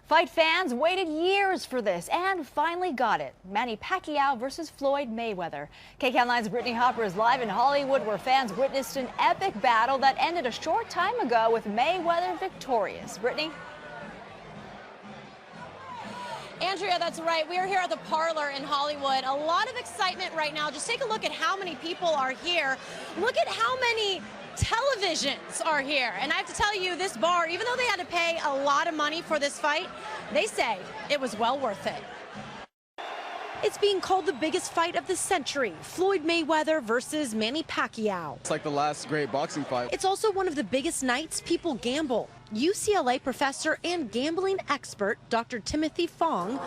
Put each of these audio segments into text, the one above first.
Fight fans waited years for this and finally got it. Manny Pacquiao versus Floyd Mayweather. KCAL9's Brittany Hopper is live in Hollywood, where fans witnessed an epic battle that ended a short time ago with Mayweather victorious. Brittany? Andrea, that's right. We are here at the Parlor in Hollywood. A lot of excitement right now. Just take a look at how many people are here. Look at how many televisions are here. And I have to tell you, this bar, even though they had to pay a lot of money for this fight, they say it was well worth it. It's being called the biggest fight of the century, Floyd Mayweather versus Manny Pacquiao. It's like the last great boxing fight. It's also one of the biggest nights people gamble. UCLA professor and gambling expert Dr. Timothy Fong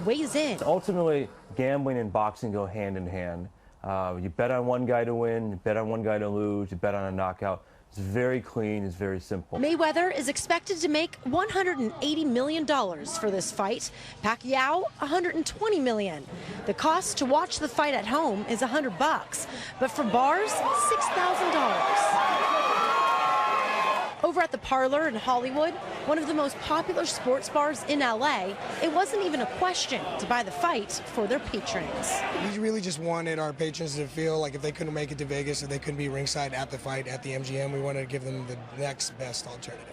weighs in. Ultimately, gambling and boxing go hand in hand. You bet on one guy to win, you bet on one guy to lose, you bet on a knockout. It's very clean, it's very simple. Mayweather is expected to make $180 million for this fight. Pacquiao, $120 million. The cost to watch the fight at home is $100, but for bars, $6,000. Over at the Parlor in Hollywood, one of the most popular sports bars in LA, it wasn't even a question to buy the fight for their patrons. We really just wanted our patrons to feel like if they couldn't make it to Vegas or they couldn't be ringside at the fight at the MGM, we wanted to give them the next best alternative.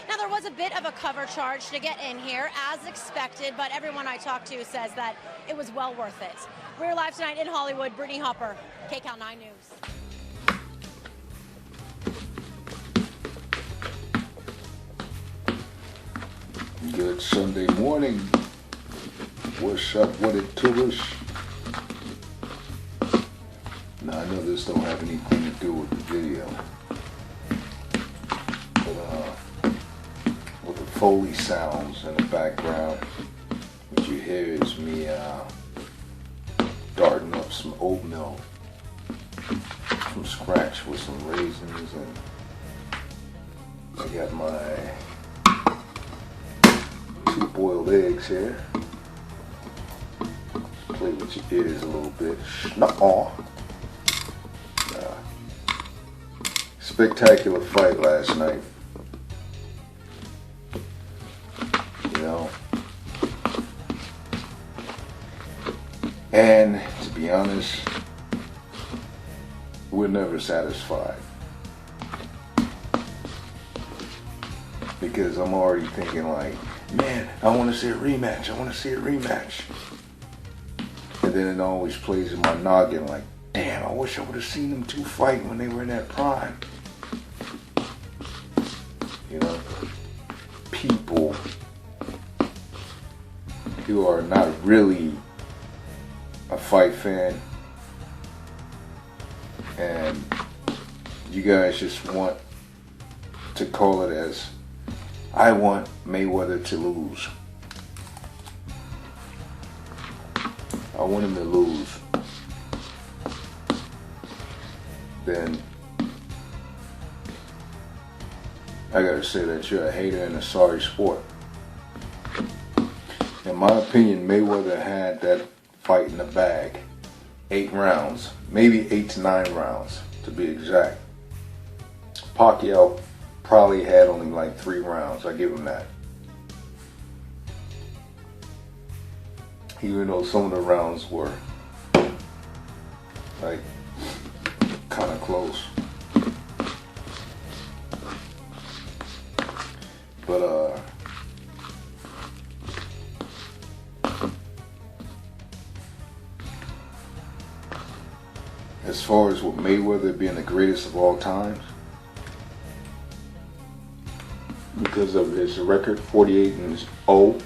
Now, there was a bit of a cover charge to get in here, as expected, but everyone I talked to says that it was well worth it. We're live tonight in Hollywood. Brittany Hopper, KCAL9 News. Good Sunday morning. What's up with it to us? Now, I know this don't have anything to do with the video, but with the Foley sounds in the background, what you hear is me darting up some oatmeal from scratch with some raisins, and I got my 2 boiled eggs here. Play with your ears a little bit. Nah-ahh. Spectacular fight last night. You know. And to be honest, we're never satisfied. Because I'm already thinking like, man, I want to see a rematch. I want to see a rematch. And then it always plays in my noggin like, damn, I wish I would have seen them two fight when they were in that prime. You know, people who are not really a fight fan, and you guys just want to call it as, I want Mayweather to lose. I want him to lose. Then I gotta say that you're a hater and a sorry sport. In my opinion, Mayweather had that fight in the bag. 8 rounds, maybe 8 to 9 rounds to be exact. Pacquiao probably had only like 3 rounds. I give him that. Even though some of the rounds were like kind of close. But as far as with Mayweather being the greatest of all times, because of his record, 48-0.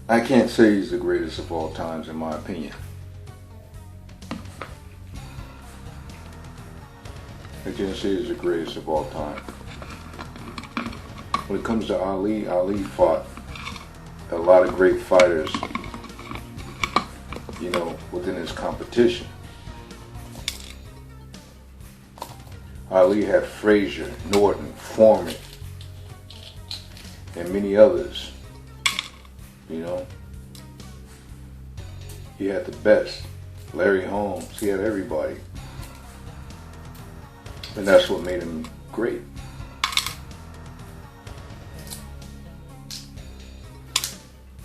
I can't say he's the greatest of all times, in my opinion. I can't say he's the greatest of all time. When it comes to Ali, Ali fought a lot of great fighters, you know, within his competition. Ali had Frazier, Norton, Foreman, and many others. You know, he had the best. Larry Holmes. He had everybody. And that's what made him great.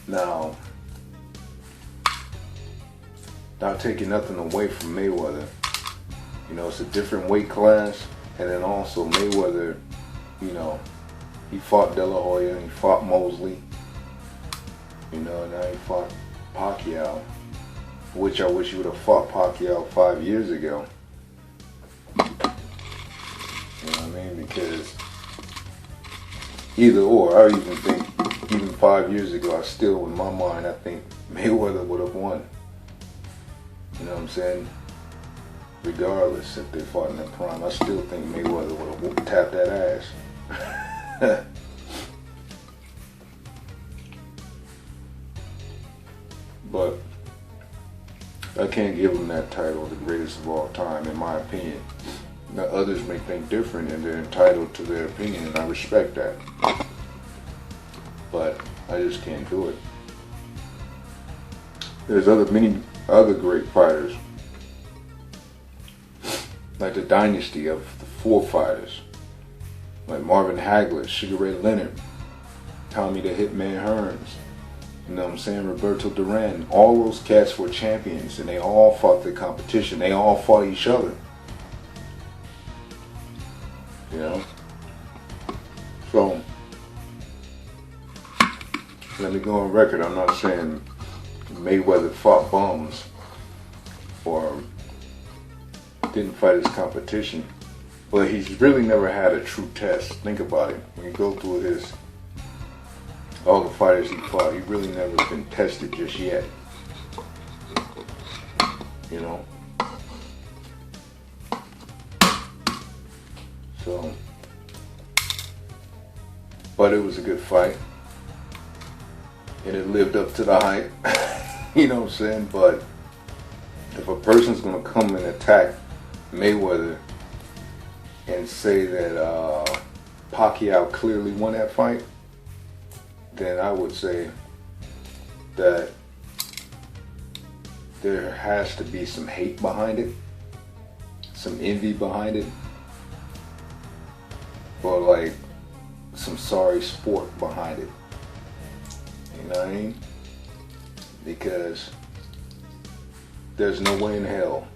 Now, not taking nothing away from Mayweather. You know, it's a different weight class. And then also Mayweather, you know, he fought De La Hoya, he fought Mosley. You know, and now he fought Pacquiao. Which I wish he would have fought Pacquiao 5 years ago. You know what I mean? Because either or, I even think, even 5 years ago, I still, in my mind, I think Mayweather would have won. You know what I'm saying? Regardless if they fought in their prime, I still think Mayweather would have tapped that ass. But I can't give him that title, the greatest of all time, in my opinion. Now, others may think different, and they're entitled to their opinion, and I respect that. But I just can't do it. There's many other great fighters, like the dynasty of the 4 fighters, like Marvin Hagler, Sugar Ray Leonard, Tommy the Hitman Hearns. You know what I'm saying? Roberto Duran. All those cats were champions, and they all fought the competition. They all fought each other. You know? So, let me go on record. I'm not saying Mayweather fought bums or didn't fight his competition, but he's really never had a true test. Think about it. When you go through all the fighters he fought, he really never been tested just yet. You know? So, but it was a good fight. And it lived up to the hype. You know what I'm saying? But if a person's going to come and attack Mayweather and say that Pacquiao clearly won that fight, then I would say that there has to be some hate behind it, some envy behind it, or like some sorry sport behind it. You know what I mean? Because there's no way in hell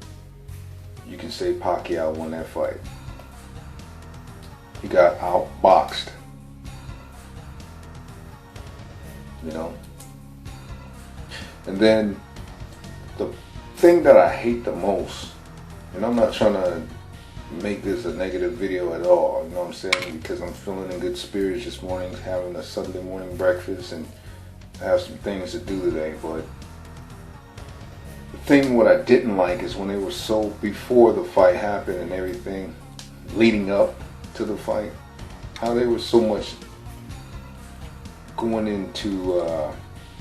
you can say Pacquiao won that fight. He got outboxed. You know? And then the thing that I hate the most, and I'm not trying to make this a negative video at all, you know what I'm saying? Because I'm feeling in good spirits this morning, having a Sunday morning breakfast, and I have some things to do today. But the thing what I didn't like is when they were so, before the fight happened and everything, leading up to the fight, how they were so much going into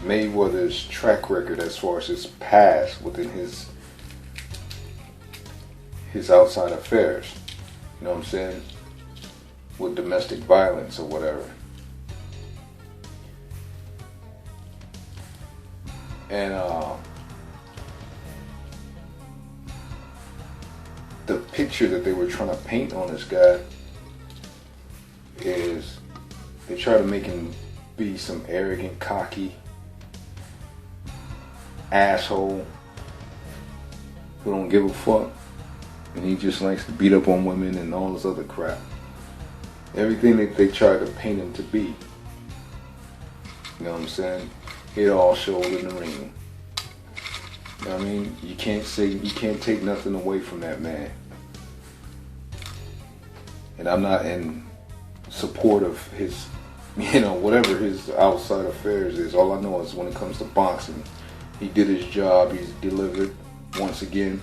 Mayweather's track record as far as his past within his outside affairs. You know what I'm saying? With domestic violence or whatever. And the picture that they were trying to paint on this guy is they try to make him be some arrogant, cocky asshole who don't give a fuck, and he just likes to beat up on women and all this other crap. Everything that they try to paint him to be. You know what I'm saying? It all showed in the ring. You know what I mean? You can't take nothing away from that man. And I'm not in support of his, whatever his outside affairs is. All I know is when it comes to boxing, he did his job, he's delivered once again.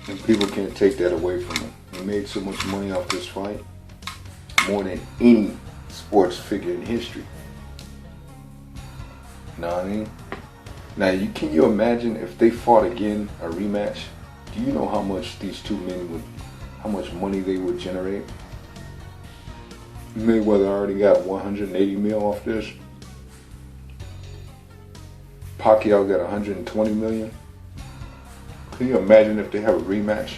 And people can't take that away from him. He made so much money off this fight, more than any sports figure in history. You know what I mean? Now, can you imagine if they fought again, a rematch? Do you know how much these two men how much money they would generate? Mayweather already got 180 mil off this. Pacquiao got 120 million. Can you imagine if they have a rematch?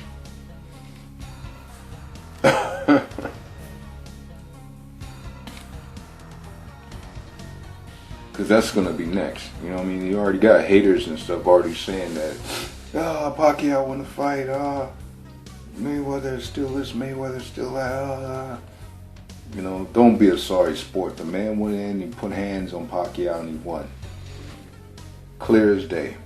Because that's going to be next. You know what I mean? You already got haters and stuff already saying that, Pacquiao won the fight, Mayweather still this, Mayweather still that, You know, don't be a sorry sport. The man went in, he put hands on Pacquiao and he won. Clear as day.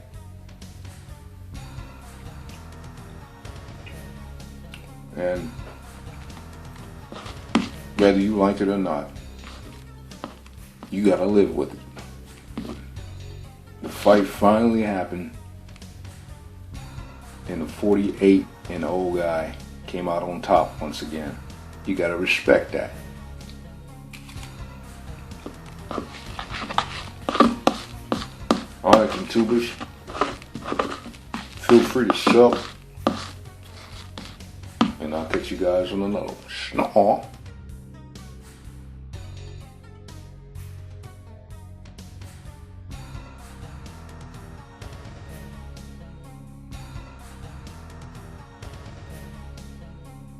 And whether you like it or not, you gotta live with it. The fight finally happened, and the 48-and-old guy came out on top once again. You gotta respect that. Alright, YouTubers, feel free to sub, and I'll catch you guys on another one. Nah-ahh.